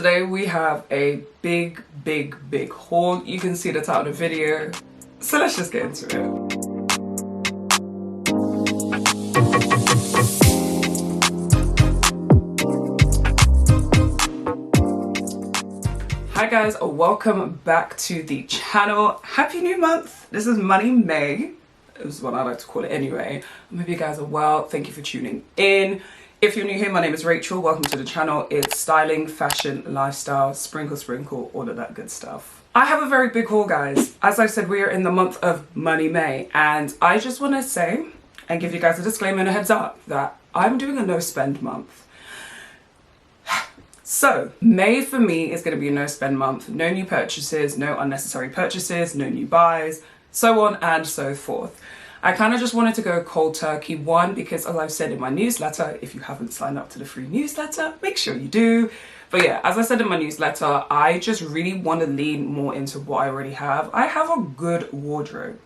Today we have a big haul. You can see the title of the video. So let's just get into it. Hi guys, welcome back to the channel. Happy new month. This is Money May. Is what I like to call it anyway. I hope you guys are well. Thank you for tuning in. If you're new here, my name is Racheal. Welcome to the channel. It's styling, fashion, lifestyle, sprinkle, all of that good stuff. I have a very big haul, guys. As I said, we are in the month of Money May, and I just want to say and give you guys a disclaimer and a heads up that I'm doing a no spend month. So May for me is going to be a no spend month. No new purchases, no unnecessary purchases, no new buys, so on and so forth. I kind of just wanted to go cold turkey. One, because as I've said in my newsletter, if you haven't signed up to the free newsletter, make sure you do. But yeah, as I said in my newsletter, I just really want to lean more into what I already have. I have a good wardrobe,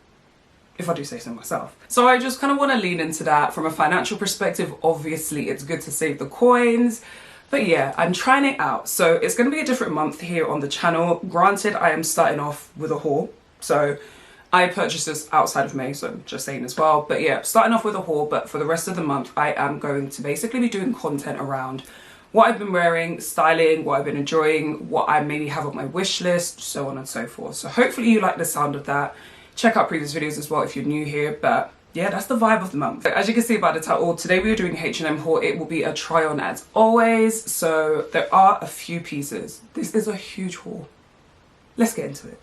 if I do say so myself. So I just kind of want to lean into that. From a financial perspective, obviously it's good to save the coins. But yeah, I'm trying it out. So it's going to be a different month here on the channel. Granted, I am starting off with a haul. So I purchased this outside of May, so just saying as well. But yeah, starting off with a haul, but for the rest of the month, I am going to basically be doing content around what I've been wearing, styling, what I've been enjoying, what I maybe have on my wish list, so on and so forth. So hopefully you like the sound of that. Check out previous videos as well if you're new here, but yeah, that's the vibe of the month. As you can see by the title, today we are doing H&M haul. It will be a try on as always. So there are a few pieces. This is a huge haul. Let's get into it.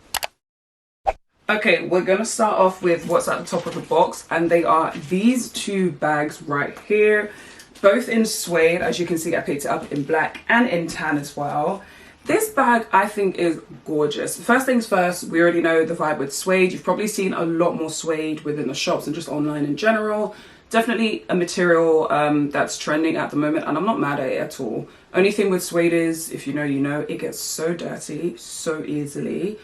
Okay, we're gonna start off with what's at the top of the box, and they are these two bags right here, both in suede. As you can see, I picked it up in black and in tan as well. This bag I think is gorgeous. First things first, we already know the vibe with suede. You've probably seen a lot more suede within the shops and just online in general. Definitely a material that's trending at the moment, and I'm not mad at it at all. Only thing with suede is, if you know, you know, it gets so dirty so easily.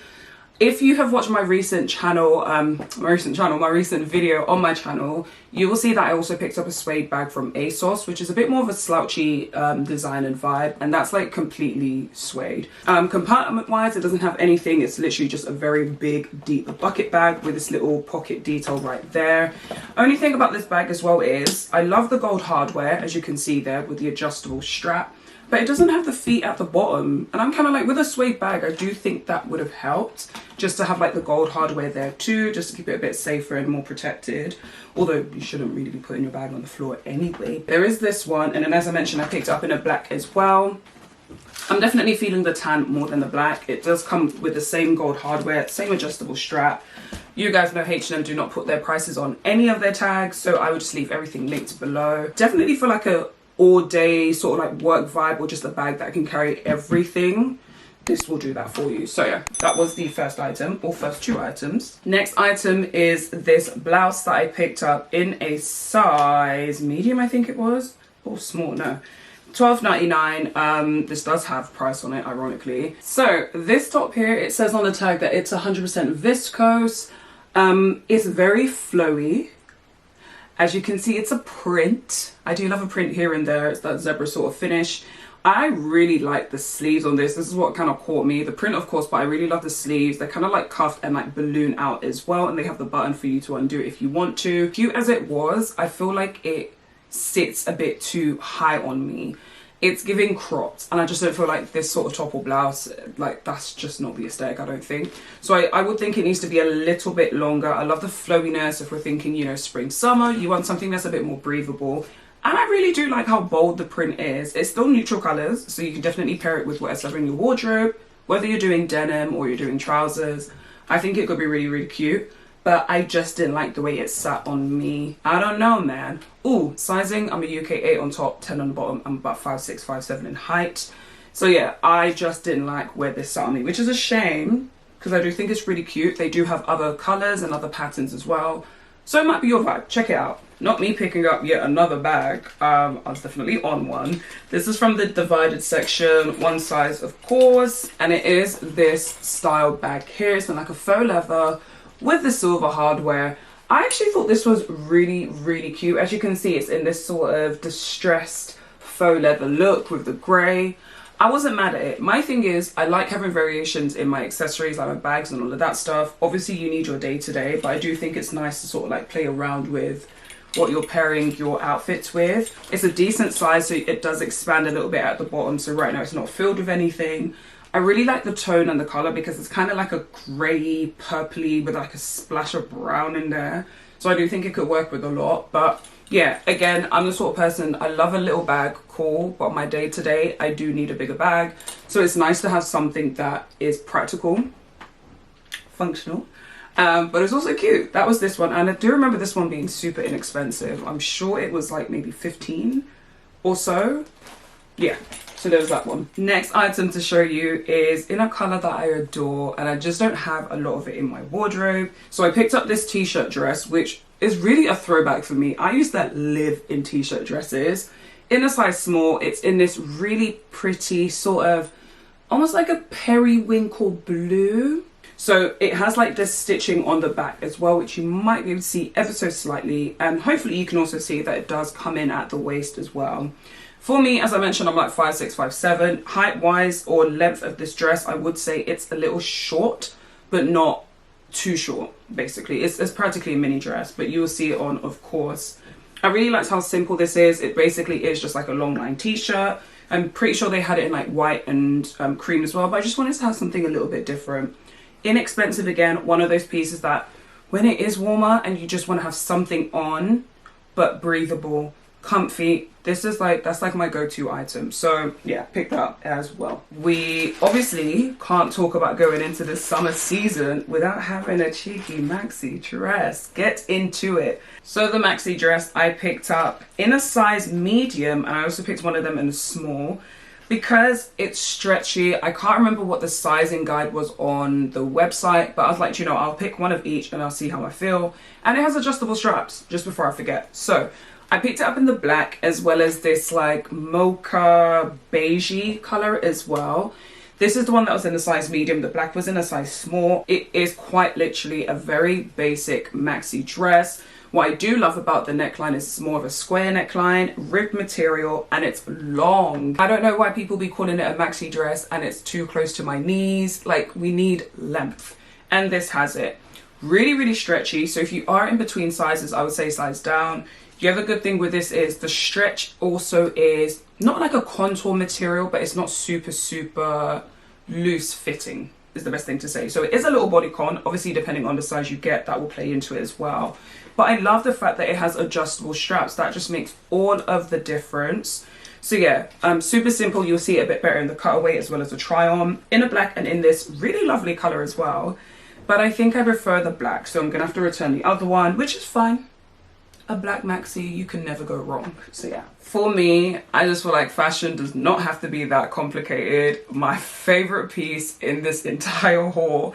If you have watched my recent channel, my recent video on my channel, you will see that I also picked up a suede bag from ASOS, which is a bit more of a slouchy design and vibe, and that's like completely suede. Compartment wise, it doesn't have anything. It's literally just a very big, deep bucket bag with this little pocket detail right there. Only thing about this bag as well is I love the gold hardware, as you can see there with the adjustable strap. But it doesn't have the feet at the bottom, and I'm kind of like, with a suede bag, I do think that would have helped just to have like the gold hardware there too, just to keep it a bit safer and more protected, although you shouldn't really be putting your bag on the floor anyway. There is this one, and then as I mentioned, I picked it up in a black as well. I'm definitely feeling the tan more than the black. It does come with the same gold hardware, same adjustable strap. You guys know H&M do not put their prices on any of their tags, so I would just leave everything linked below. Definitely feel like a all day sort of like work vibe, or just a bag that can carry everything. This will do that for you. So yeah, that was the first item, or first two items. Next item is this blouse that I picked up in a size medium, I think it was, or small, no, $12.99. This does have price on it, ironically. So this top here, it says on the tag that it's 100% viscose. It's very flowy. As you can see, it's a print. I do love a print here and there. It's that zebra sort of finish. I really like the sleeves on this. This is what kind of caught me. The print, of course, but I really love the sleeves. They're kind of like cuffed and like balloon out as well. And they have the button for you to undo if you want to. Cute as it was, I feel like it sits a bit too high on me. It's giving cropped, and I just don't feel like this sort of top or blouse, like that's just not the aesthetic, I don't think. So I would think it needs to be a little bit longer. I love the flowiness. If we're thinking, you know, spring, summer, you want something that's a bit more breathable. And I really do like how bold the print is. It's still neutral colors, so you can definitely pair it with whatever's in your wardrobe, whether you're doing denim or you're doing trousers. I think it could be really, really cute. But I just didn't like the way it sat on me. I don't know, man. Ooh, sizing, I'm a UK 8 on top, 10 on the bottom. I'm about 5'6", 5'7" in height. So yeah, I just didn't like where this sat on me, which is a shame, because I do think it's really cute. They do have other colors and other patterns as well. So it might be your vibe. Check it out. Not me picking up yet another bag. I was definitely on one. This is from the divided section, one size of course. And it is this style bag here. It's in like a faux leather with the silver hardware. I actually thought this was really, really cute. As you can see, it's in this sort of distressed faux leather look with the grey. I wasn't mad at it. My thing is, I like having variations in my accessories, like my bags and all of that stuff. Obviously you need your day to day, but I do think it's nice to sort of like play around with what you're pairing your outfits with. It's a decent size, so it does expand a little bit at the bottom, so right now it's not filled with anything. I really like the tone and the color because it's kind of like a grey purpley with like a splash of brown in there, so I do think it could work with a lot. But yeah, again, I'm the sort of person, I love a little bag, cool, but my day to day I do need a bigger bag, so it's nice to have something that is practical, functional, but it's also cute. That was this one, and I do remember this one being super inexpensive. I'm sure it was like maybe 15 or so. Yeah, so there's that one. Next item to show you is in a color that I adore, and I just don't have a lot of it in my wardrobe. So I picked up this t-shirt dress, which is really a throwback for me. I used to live in t-shirt dresses. In a size small, it's in this really pretty sort of almost like a periwinkle blue. So it has like this stitching on the back as well, which you might be able to see ever so slightly, and hopefully you can also see that it does come in at the waist as well. For me, as I mentioned, I'm like 5'6", 5'7". Height wise or length of this dress, I would say it's a little short, but not too short. Basically, it's practically a mini dress, but you will see it on, of course. I really liked how simple this is. It basically is just like a long line t-shirt. I'm pretty sure they had it in like white and cream as well, but I just wanted to have something a little bit different. Inexpensive again, one of those pieces that when it is warmer and you just want to have something on, but breathable, comfy, this is like, that's like my go-to item. So yeah, pick that up as well. We obviously can't talk about going into the summer season without having a cheeky maxi dress. Get into it. So the maxi dress I picked up in a size medium, and I also picked one of them in a small because it's stretchy. I can't remember what the sizing guide was on the website, but I was like, you know, I'll pick one of each and I'll see how I feel. And it has adjustable straps, just before I forget. So I picked it up in the black, as well as this like mocha beigey color as well. This is the one that was in a size medium. The black was in a size small. It is quite literally a very basic maxi dress. What I do love about the neckline is it's more of a square neckline, ribbed material, and it's long. I don't know why people be calling it a maxi dress and it's too close to my knees. Like, we need length, and this has it. Really, really stretchy. So if you are in between sizes, I would say size down. The other good thing with this is the stretch also is not like a contour material, but it's not super, super loose fitting is the best thing to say. So it is a little bodycon. Obviously, depending on the size you get, that will play into it as well. But I love the fact that it has adjustable straps. That just makes all of the difference. So yeah, super simple. You'll see it a bit better in the cutaway as well as the try on. In a black and in this really lovely color as well. But I think I prefer the black, so I'm gonna have to return the other one, which is fine. A black maxi, you can never go wrong. So yeah, for me, I just feel like fashion does not have to be that complicated. My favorite piece in this entire haul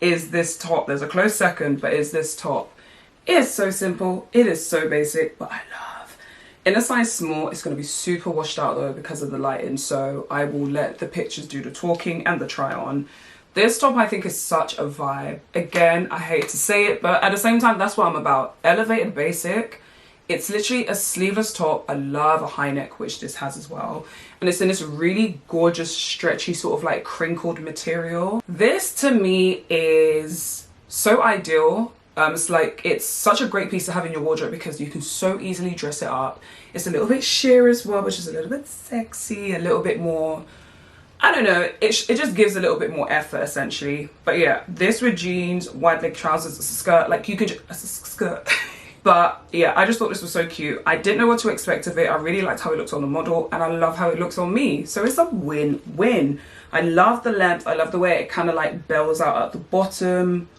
is this top. There's a close second, but it's this top. It is so simple, it is so basic, but I love. In a size small, it's going to be super washed out though because of the lighting, so I will let the pictures do the talking and the try on. This top I think is such a vibe. Again, I hate to say it, but at the same time, that's what I'm about. Elevated basic. It's literally a sleeveless top. I love a high neck, which this has as well. And it's in this really gorgeous, stretchy, sort of like crinkled material. This to me is so ideal. It's such a great piece to have in your wardrobe because you can so easily dress it up. It's a little bit sheer as well, which is a little bit sexy, a little bit more, I don't know, it just gives a little bit more effort essentially. But yeah, this with jeans, wide leg trousers, a skirt, like you can just, a skirt. But yeah, I just thought this was so cute. I didn't know what to expect of it. I really liked how it looked on the model and I love how it looks on me. So it's a win-win. I love the length. I love the way it kind of like bells out at the bottom.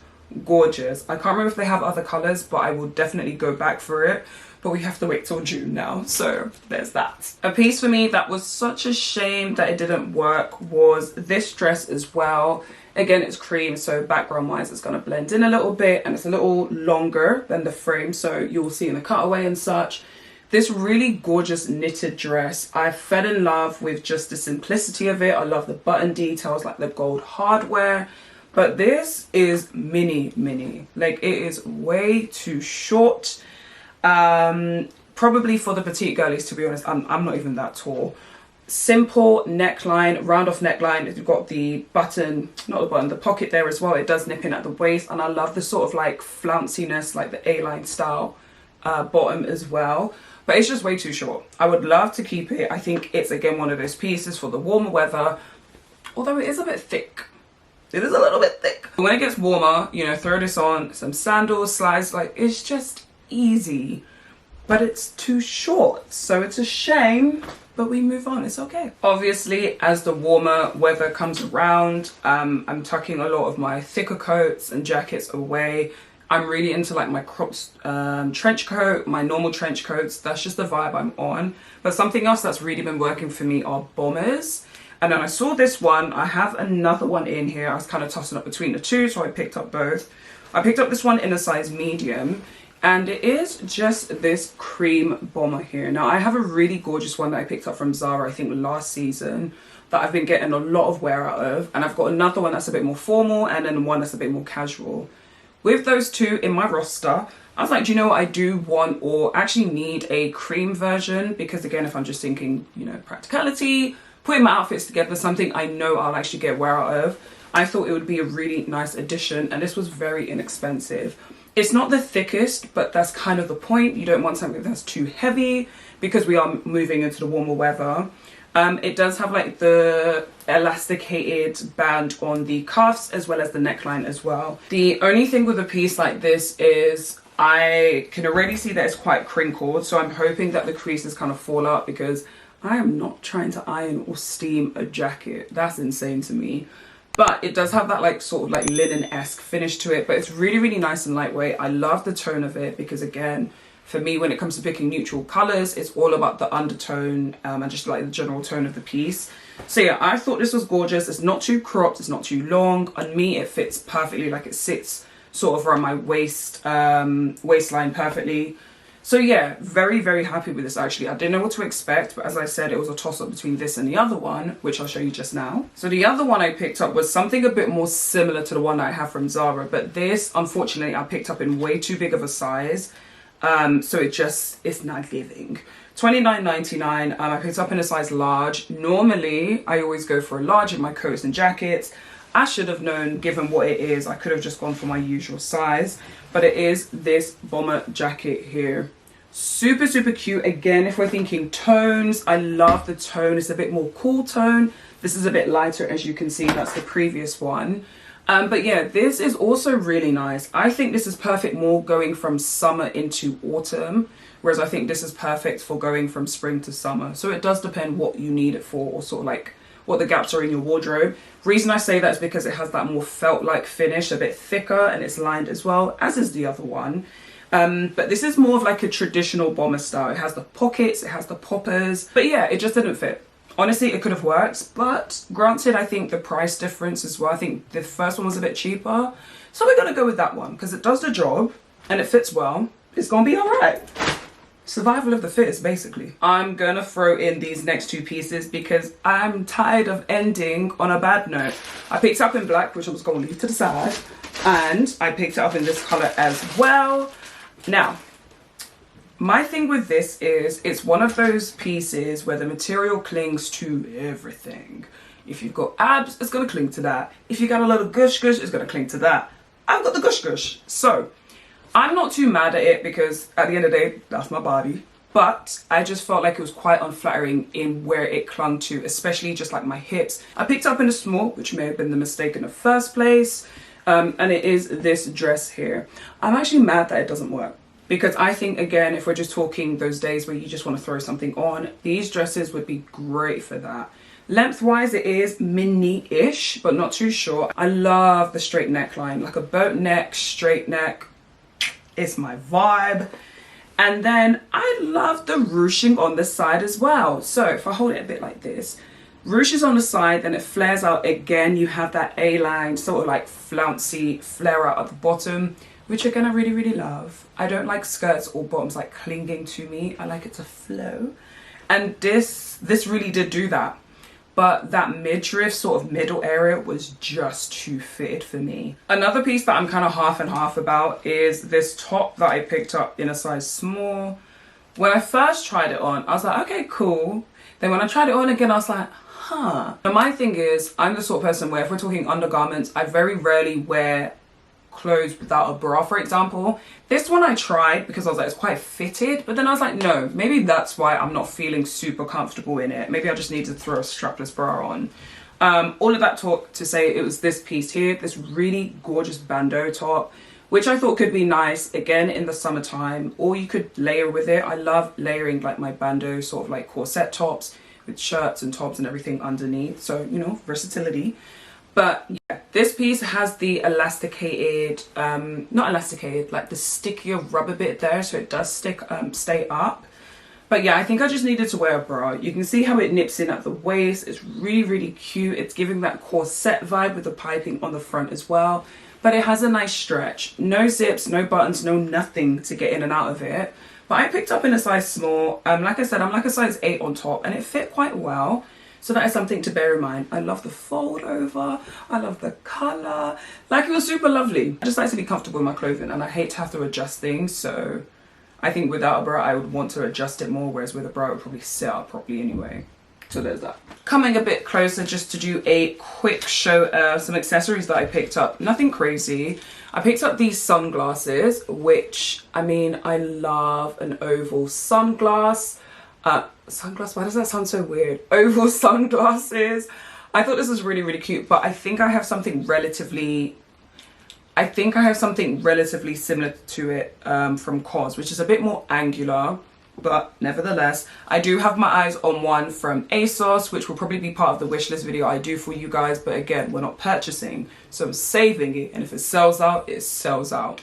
Gorgeous. I can't remember if they have other colors, but I will definitely go back for it. But we have to wait till June now, so there's that. A piece for me that was such a shame that it didn't work was this dress as well. Again, it's cream, so background wise it's going to blend in a little bit, and it's a little longer than the frame, so you'll see in the cutaway and such. This really gorgeous knitted dress, I fell in love with just the simplicity of it. I love the button details, like the gold hardware. But this is mini. Like, it is way too short. Probably for the petite girlies, to be honest. I'm not even that tall. simple neckline, round off neckline. You've got the button, not the button, the pocket there as well. It does nip in at the waist, and I love the sort of like flounciness, like the A-line style bottom as well. But it's just way too short. I would love to keep it. I think it's again one of those pieces for the warmer weather, although it is a bit thick. It is a little bit thick. When it gets warmer, you know, throw this on, some sandals, slides, like it's just easy, but it's too short. So it's a shame, but we move on, it's okay. Obviously, as the warmer weather comes around, I'm tucking a lot of my thicker coats and jackets away. I'm really into like my cropped trench coat, my normal trench coats. That's just the vibe I'm on. But something else that's really been working for me are bombers. And then I saw this one. I have another one in here. I was kind of tossing up between the two, so I picked up both. I picked up this one in a size medium, and it is just this cream bomber here. Now, I have a really gorgeous one that I picked up from Zara, I think last season, that I've been getting a lot of wear out of. And I've got another one that's a bit more formal, and then one that's a bit more casual. With those two in my roster, I was like, do you know what, I do want or actually need a cream version, because again, if I'm just thinking, you know, practicality, putting my outfits together, something I know I'll actually get wear out of, I thought it would be a really nice addition, and this was very inexpensive. It's not the thickest, but that's kind of the point. You don't want something that's too heavy because we are moving into the warmer weather. It does have like the elasticated band on the cuffs as well as the neckline as well. The only thing with a piece like this is I can already see that it's quite crinkled, so I'm hoping that the creases kind of fall out, because I am not trying to iron or steam a jacket. That's insane to me. But it does have that like sort of like linen-esque finish to it, but it's really, really nice and lightweight. I love the tone of it because again, for me, when it comes to picking neutral colors, it's all about the undertone and just like the general tone of the piece. So yeah, I thought this was gorgeous. It's not too cropped, it's not too long. On me, it fits perfectly, like it sits sort of around my waistline perfectly. So yeah, very, very happy with this actually. I didn't know what to expect, but as I said, it was a toss-up between this and the other one, which I'll show you just now. So the other one I picked up was something a bit more similar to the one that I have from Zara, but this, unfortunately, I picked up in way too big of a size. So it's not giving. $29.99. I picked up in a size large. Normally, I always go for a large in my coats and jackets. I should have known, given what it is, I could have just gone for my usual size. But it is this bomber jacket here. Super, super cute. Again, if we're thinking tones, I love the tone. It's a bit more cool tone. This is a bit lighter, as you can see. That's the previous one. But yeah, this is also really nice. I think this is perfect more going from summer into autumn, whereas I think this is perfect for going from spring to summer. So it does depend what you need it for, or sort of like what the gaps are in your wardrobe. Reason I say that is because it has that more felt-like finish, a bit thicker, and it's lined as well, as is the other one. But this is more of like a traditional bomber style. It has the pockets, it has the poppers, but yeah, it just didn't fit. Honestly, it could have worked, but granted, I think the price difference as well, I think the first one was a bit cheaper. So we're gonna go with that one because it does the job and it fits well. It's gonna be all right. Survival of the fittest, basically. I'm gonna throw in these next two pieces because I'm tired of ending on a bad note. I picked it up in black, which I was gonna leave to the side, and I picked it up in this color as well. Now, my thing with this is it's one of those pieces where the material clings to everything. If you've got abs, it's gonna cling to that. If you got a little gush gush, it's gonna cling to that. I've got the gush gush. So I'm not too mad at it because at the end of the day, that's my body. But I just felt like it was quite unflattering in where it clung to, especially just like my hips. I picked up in a small, which may have been the mistake in the first place. And it is this dress here. I'm actually mad that it doesn't work. Because I think, again, if we're just talking those days where you just want to throw something on, these dresses would be great for that. Lengthwise, it is mini-ish, but not too short. I love the straight neckline, like a boat neck, straight neck. It's my vibe. And then I love the ruching on the side as well. So if I hold it a bit like this, ruches on the side, then it flares out again. You have that A-line, sort of like flouncy flare out at the bottom, which again, I really, really love. I don't like skirts or bottoms like clinging to me. I like it to flow. And this really did do that. But that midriff sort of middle area was just too fitted for me. Another piece that I'm kind of half and half about is this top that I picked up in a size small. When I first tried it on, I was like, okay, cool. Then when I tried it on again, I was like, huh. Now my thing is, I'm the sort of person where if we're talking undergarments, I very rarely wear clothes without a bra, for example. This one I tried because I was like, it's quite fitted, but then I was like, no, maybe that's why I'm not feeling super comfortable in it. Maybe I just need to throw a strapless bra on. All of that talk to say it was this piece here, this really gorgeous bandeau top, which I thought could be nice again in the summertime, or you could layer with it. I love layering like my bandeau sort of like corset tops with shirts and tops and everything underneath, so you know, versatility. But yeah, this piece has the elasticated, not elasticated, like the stickier rubber bit there, so it does stay up. But yeah, I think I just needed to wear a bra. You can see how it nips in at the waist. It's really, really cute. It's giving that corset vibe with the piping on the front as well. But it has a nice stretch. No zips, no buttons, no nothing to get in and out of it. But I picked up in a size small. Like I said, I'm like a size 8 on top, and it fit quite well. So that is something to bear in mind. I love the fold over. I love the colour. Like, it was super lovely. I just like to be comfortable in my clothing, and I hate to have to adjust things. So I think without a bra, I would want to adjust it more, whereas with a bra, it would probably sit up properly anyway. So there's that. Coming a bit closer just to do a quick show of some accessories that I picked up. Nothing crazy. I picked up these sunglasses, which, I mean, I love an oval sunglass. Sunglass, why does that sound so weird? Oval sunglasses. I thought this was really, really cute, but I think I have something relatively similar to it from Cos, which is a bit more angular, but nevertheless, I do have my eyes on one from ASOS, which will probably be part of the wishlist video I do for you guys, but again, we're not purchasing, so I'm saving it, and if it sells out, it sells out.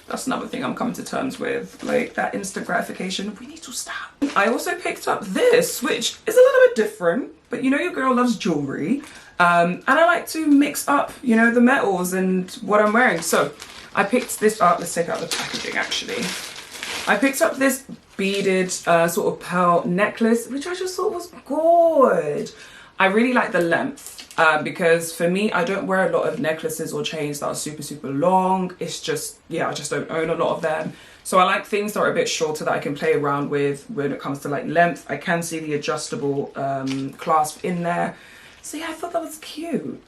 That's another thing I'm coming to terms with, like that instant gratification. We need to stop. I also picked up this, which is a little bit different, but you know your girl loves jewellery. And I like to mix up, you know, the metals and what I'm wearing. So I picked this up. Let's take out the packaging actually. I picked up this beaded sort of pearl necklace, which I just thought was good. I really like the length. Because for me, I don't wear a lot of necklaces or chains that are super, super long. It's just, yeah, I just don't own a lot of them. So I like things that are a bit shorter that I can play around with when it comes to like length. I can see the adjustable clasp in there. So yeah, I thought that was cute.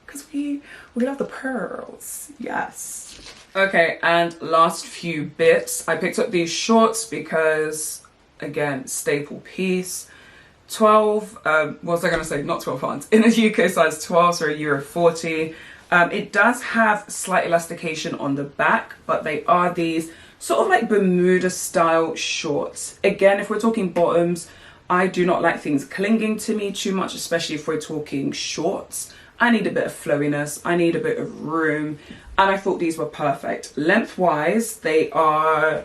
Because we love the pearls. Yes. Okay, and last few bits. I picked up these shorts because, again, staple piece. 12, what was I going to say? Not 12 pounds. In a UK size 12, so €1.40. It does have slight elastication on the back, but they are these sort of like Bermuda style shorts. Again, if we're talking bottoms, I do not like things clinging to me too much, especially if we're talking shorts. I need a bit of flowiness. I need a bit of room. And I thought these were perfect. Lengthwise, they are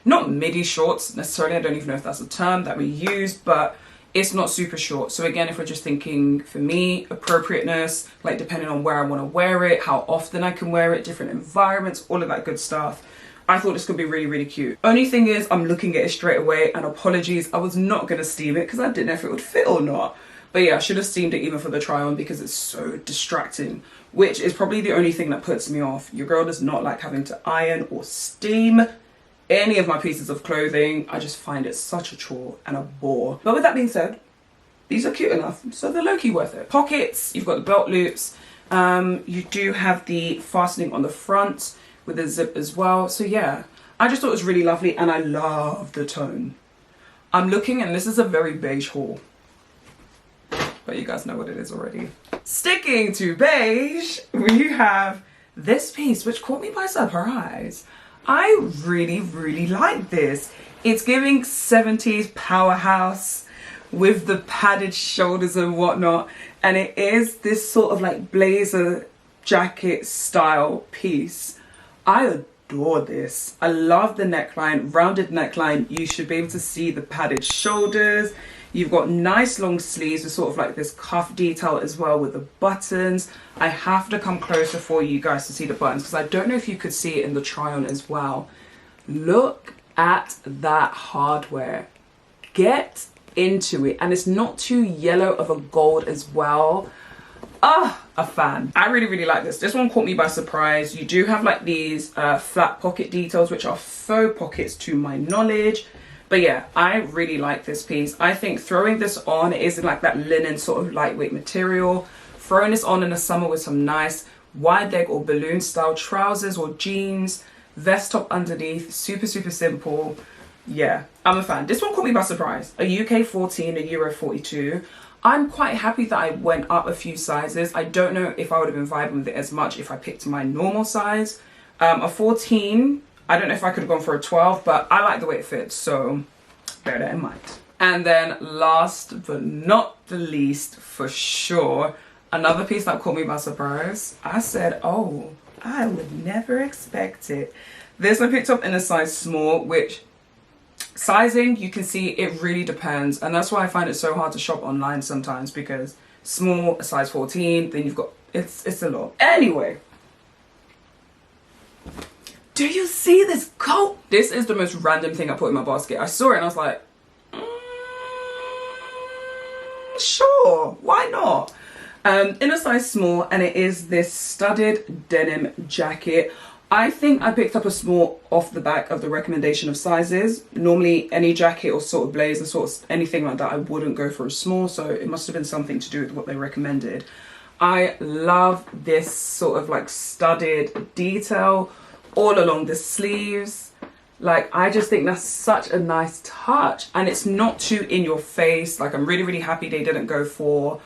not midi shorts necessarily. I don't even know if that's a term that we use, but it's not super short. So again, if we're just thinking, for me, appropriateness, like depending on where I want to wear it, how often I can wear it, different environments, all of that good stuff, I thought this could be really, really cute. Only thing is, I'm looking at it straight away, and apologies, I was not going to steam it because I didn't know if it would fit or not. But yeah, I should have steamed it even for the try on because it's so distracting, which is probably the only thing that puts me off. Your girl does not like having to iron or steam any of my pieces of clothing. I just find it such a chore and a bore. But with that being said, these are cute enough, so they're low-key worth it. Pockets, you've got the belt loops. You do have the fastening on the front with a zip as well. So yeah, I just thought it was really lovely, and I love the tone. I'm looking, and this is a very beige haul, but you guys know what it is already. Sticking to beige, we have this piece, which caught me by surprise. I really, really like this. It's giving 70s powerhouse with the padded shoulders and whatnot. And it is this sort of like blazer jacket style piece. I adore this. I love the neckline, rounded neckline. You should be able to see the padded shoulders. You've got nice long sleeves with sort of like this cuff detail as well with the buttons. I have to come closer for you guys to see the buttons because I don't know if you could see it in the try on as well. Look at that hardware. Get into it. And it's not too yellow of a gold as well. Ah, a fan. I really, really like this. This one caught me by surprise. You do have like these flat pocket details, which are faux pockets to my knowledge. But yeah, I really like this piece. I think throwing this on is in like that linen sort of lightweight material. Throwing this on in the summer with some nice wide leg or balloon style trousers or jeans, vest top underneath, super simple. Yeah, I'm a fan. This one caught me by surprise. A UK 14, a Euro 42. I'm quite happy that I went up a few sizes. I don't know if I would have been vibing with it as much if I picked my normal size. A 14, I don't know if I could have gone for a 12, but I like the way it fits, so bear that in mind. And then last but not the least, for sure, another piece that caught me by surprise. I said, oh, I would never expect it. This I picked up in a size small, which sizing, you can see it really depends. And that's why I find it so hard to shop online sometimes, because small, a size 14, then you've got, it's a lot. Anyway, do you see this coat? This is the most random thing I put in my basket. I saw it and I was like, sure, why not? In a size small, and it is this studded denim jacket. I think I picked up a small off the back of the recommendation of sizes. Normally any jacket or sort of blazer, sort of anything like that, I wouldn't go for a small, so it must have been something to do with what they recommended. I love this sort of like studded detail all along the sleeves. Like, I just think that's such a nice touch, and it's not too in your face. Like, I'm really happy they didn't go for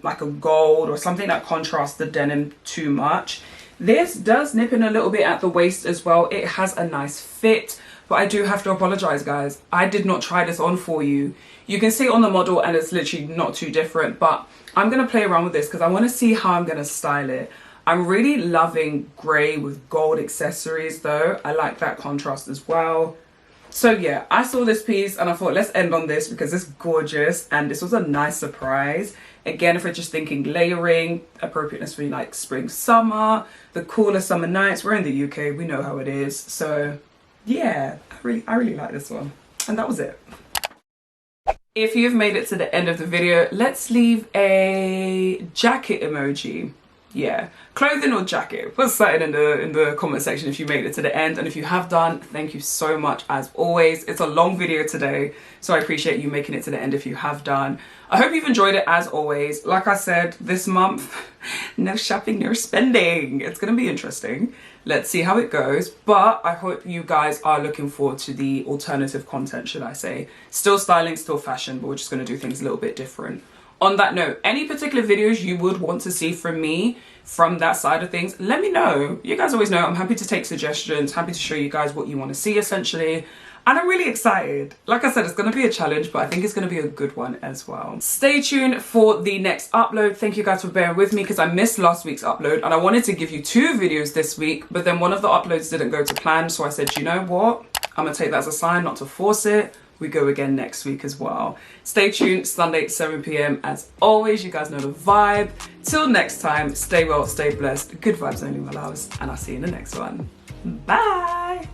like a gold or something that contrasts the denim too much. This does nip in a little bit at the waist as well. It has a nice fit, but I do have to apologize, guys. I did not try this on for you. You can see it on the model and it's literally not too different, but I'm gonna play around with this because I want to see how I'm gonna style it. I'm really loving grey with gold accessories though. I like that contrast as well. So yeah, I saw this piece and I thought, let's end on this because it's gorgeous and this was a nice surprise. Again, if we're just thinking layering, appropriateness for like spring, summer, the cooler summer nights. We're in the UK, we know how it is. So yeah, I really like this one. And that was it. If you've made it to the end of the video, let's leave a jacket emoji. Yeah, clothing or jacket, put something in the comment section if you made it to the end, and if you have done, thank you so much as always. It's a long video today, so I appreciate you making it to the end if you have done. I hope you've enjoyed it as always. Like I said, this month, no shopping, no spending. It's gonna be interesting. Let's see how it goes, but I hope you guys are looking forward to the alternative content, should I say. Still styling, still fashion, but we're just gonna do things a little bit different. On that note, any particular videos you would want to see from me from that side of things, let me know. You guys always know I'm happy to take suggestions, happy to show you guys what you want to see essentially. And I'm really excited. Like I said, it's going to be a challenge, but I think it's going to be a good one as well. Stay tuned for the next upload. Thank you guys for bearing with me because I missed last week's upload and I wanted to give you 2 videos this week, but then one of the uploads didn't go to plan. So I said, you know what? I'm going to take that as a sign not to force it. We go again next week as well. Stay tuned, Sunday at 7 p.m. As always, you guys know the vibe. Till next time, stay well, stay blessed. Good vibes only, my loves. And I'll see you in the next one. Bye.